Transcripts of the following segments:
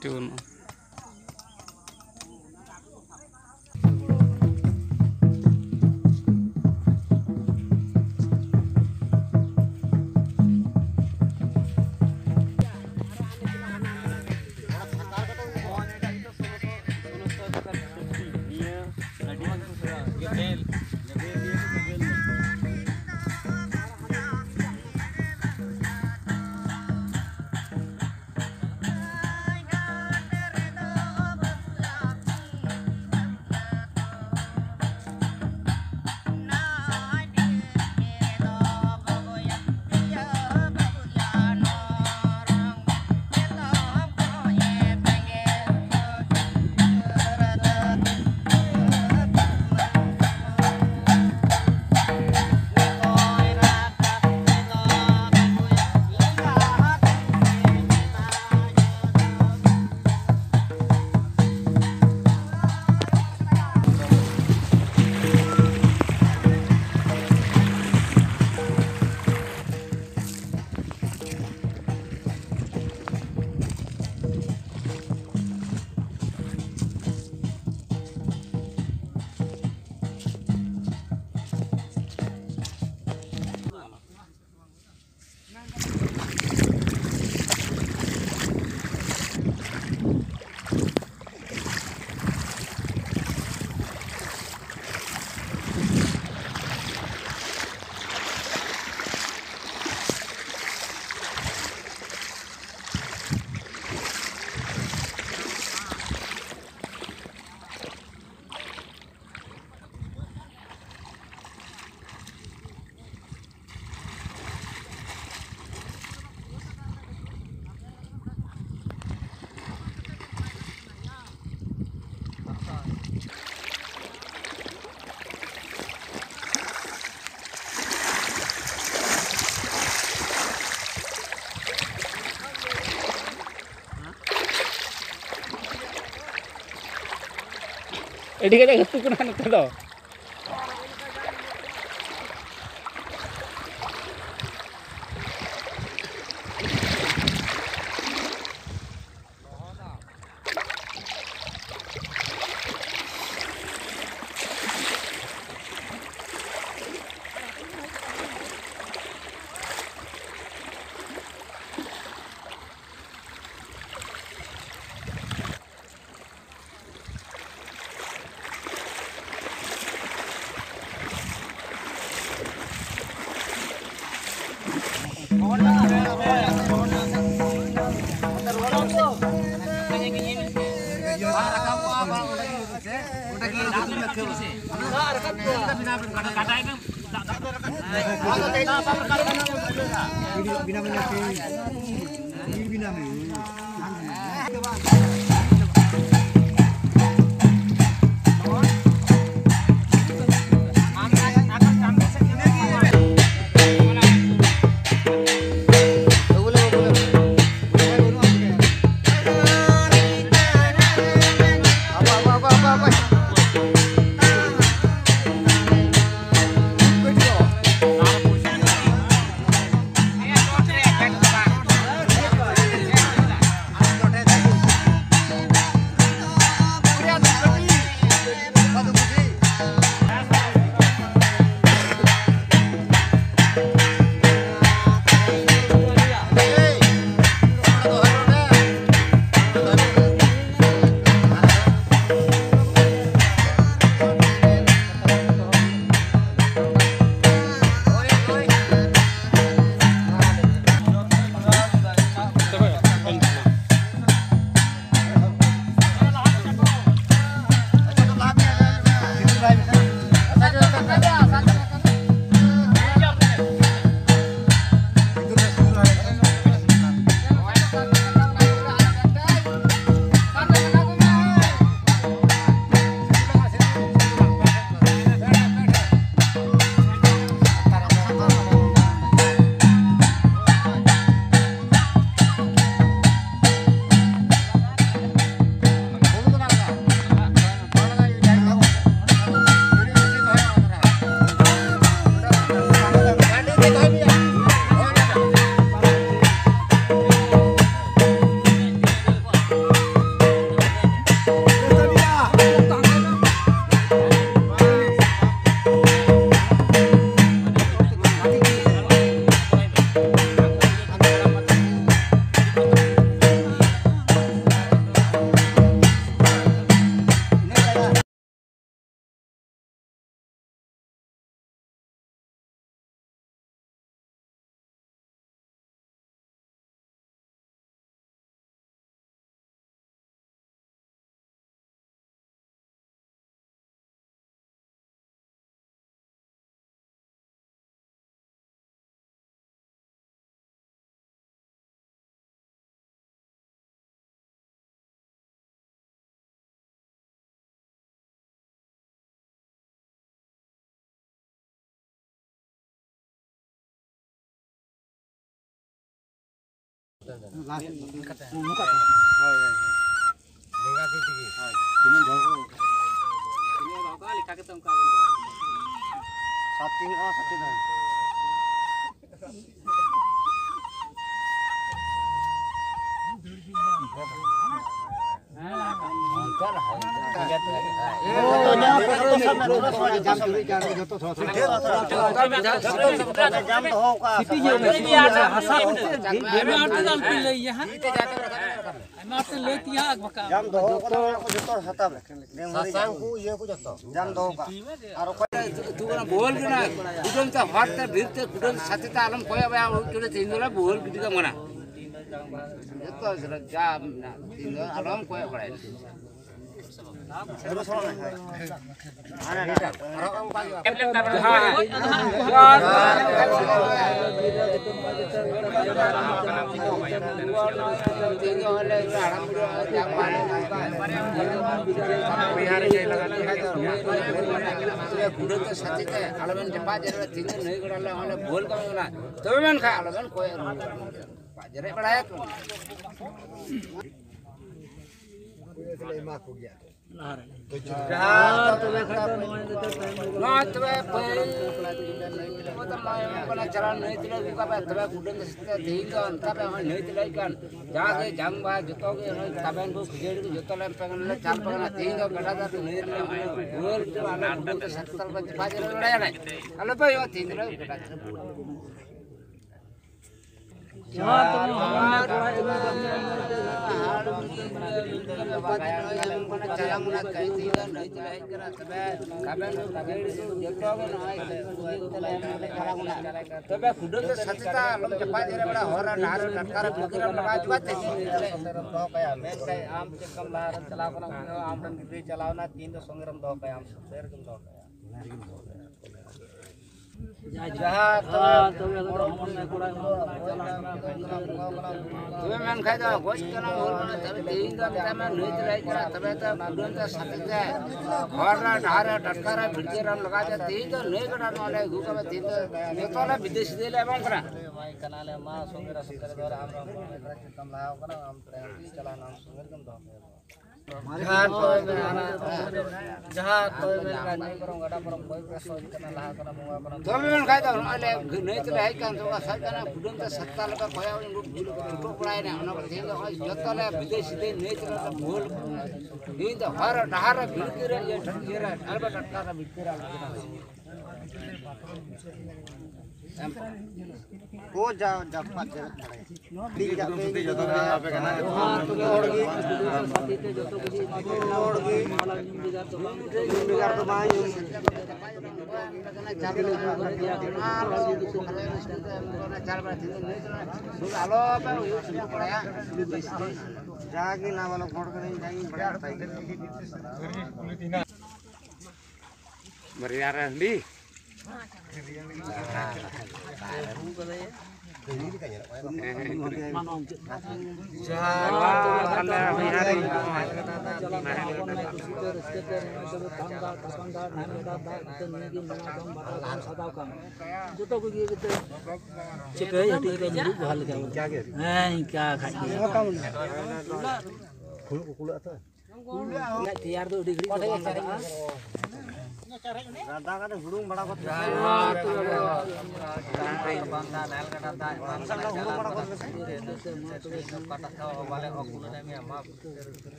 Itu Edik aja ketuk kan itu loh.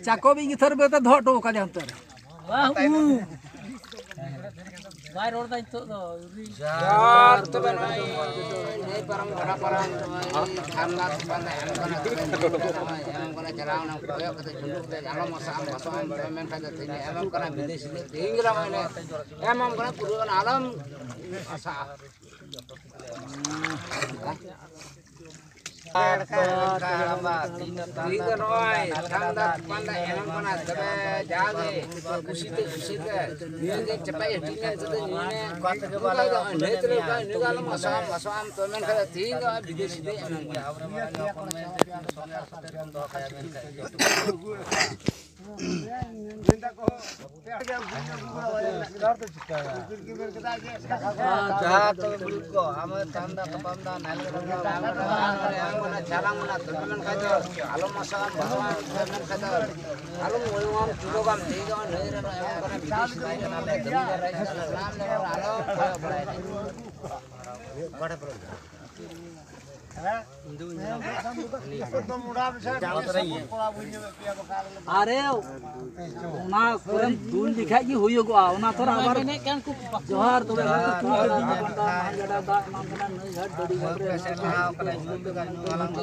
Cakop ini terbeta dhot do ka jantar. Wah Vai road da itu do. Jar to banai nei param bada param khamda banda em kona jalao na koyo kate junduk de alam masam men ka de em kona bidesh de tingra mane em kona puru alam asa Tiga noy, tanda panda enam kona tebe jage, kusite niaga cepai tiga tebe niaga kuat ke bala, netre ka niaga masam tomen kada tiga bidesh de enam kona. jahat ko ame tanda kapanda nalgara angona jalang mana tumen kajo alom masam bhagwan tumen kajo alom moyam tulogam deiga neira angona bidesh kajo nale dumga raisa naam ne alom koyo barai bada pro अरे ना quorum Doon दिखाई की हुई को ना थोड़ा आबार जोहार तो गड़ा दा नाम कना नई घाट बड़ी घाट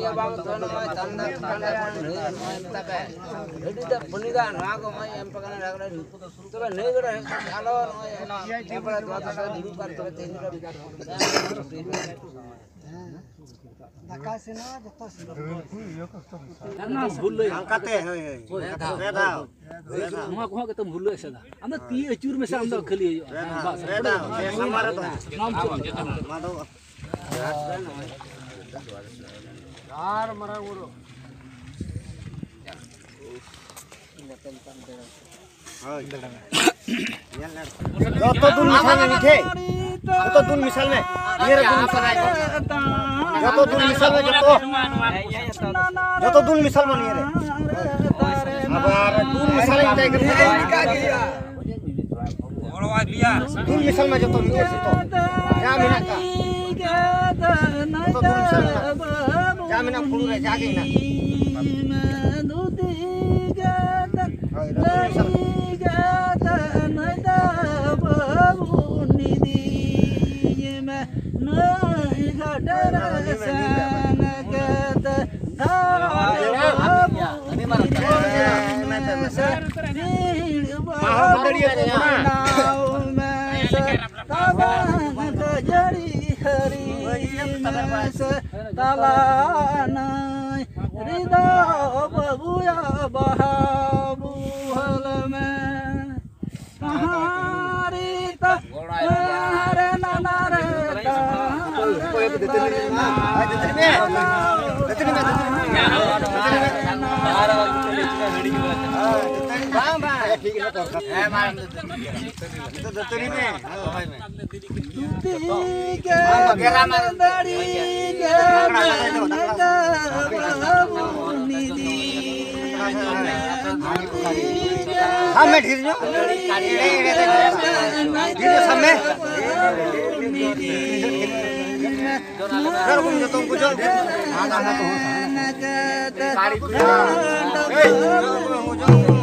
ये बांग तो ना तंदा तंदा तबे रेडी द पुनिगा ना को मैं एम पकने लागले तो नहीं गड़ा आलो ना टेबल द्वारा से दिलु कर तो तीन karena bulu angkate reda semua ko kita bulu sada anda ti acur mesa anda khali reda samara to naam mado yaar mara guru तो दून मिसाल में मीठे तो दून मिसाल में ये दून मिसाल है तो दून मिसाल में तो दून मिसाल में ये अब दून मिसाल में जाएगा दून मिसाल में जो तो मीठे से तो क्या मिला का तो दून मिसाल में क्या मिला फूल में जाके ना हमें ढीर जो ढीर समय घर घूम तुम कुछ आना तो हो